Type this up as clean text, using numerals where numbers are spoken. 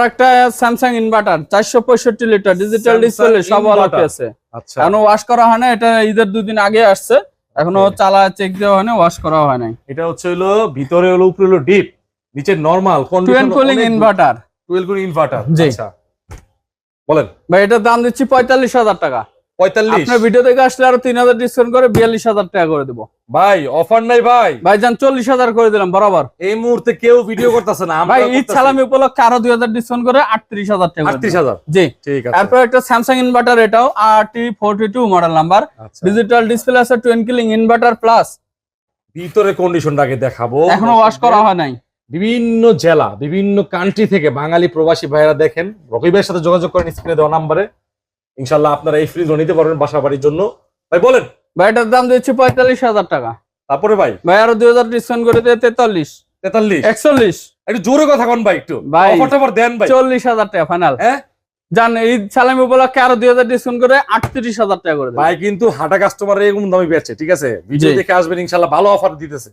একটা Samsung inverter 465 litre digital display সব অলপি আছে। আচ্ছা, এখনো ওয়াশ করা হয় না, এটা ঈদের 2 দিন আগে আসছে, এখনো চালা চেক দেওয়া হয় না, ওয়াশ করা হয় নাই। এটা হচ্ছে হলো ভিতরে হলো উপরে হলো ডিপ, নিচে normal twin cooling inverter. Twin cooling inverter. জি। আচ্ছা বলেন ভাই এটার দাম দিচ্ছি 45,000 টাকা। 45। আপনার ভিডিও থেকে আসলে আরো 3000 ডিসকাউন্ট করে 42,000 টাকা করে দেবো। ভাই অফার নাই ভাই, ভাইজান 40,000 করে দিলাম বরাবর। এই মুহূর্তে কেউ ভিডিও করতেছে না, আমরা ভাই ঈদ সালামি উপলক্ষে আরো 2000 ডিসকাউন্ট করে 38,000 টাকা। 38,000। জি ঠিক আছে। তারপর একটা স্যামসাং ইনভার্টার, এটাও RT42 মডেল নাম্বার, আচ্ছা, ডিজিটাল ডিসপ্লে আছে, টুয়েন কুলিং ইনভার্টার প্লাস। ভিতরে কন্ডিশনটাকে দেখাবো। এখনো ওয়াশ করা হয় নাই। বিভিন্ন জেলা বিভিন্ন কান্ট্রি থেকে বাঙালি প্রবাসী ভাইরা দেখেন, রকি ভাইয়ের সাথে যোগাযোগ করেন স্ক্রিনে দেওয়া নাম্বারে, ইনশাল্লাহ আপনারা এই ফ্রিজ নিতে পারবেন বাসা বাড়ির জন্য। ভাই বলেন। ভাই এটার দাম দিচ্ছি 45,000 টাকা। তারপরে ভাই ভাই আরো 2000 ডিসকাউন্ট করে দিয়ে 43, 43, 41, একটু জোরে কথা কন ভাই, একটু ভাই অফার টফার দেন ভাই। 40,000 টাকা ফাইনাল। হ্যাঁ জান ঈদ সালামি উপলক্ষে আরো 2000 ডিসকাউন্ট করে 38,000 টাকা করে দেবো। ভাই কিন্তু হাঁটা কাস্টমার এরকম দামে বেচে, ঠিক আছে? ভিডিও জি। দেখে আসবেন, ইনশাল্লাহ ভালো অফার দিতেছে।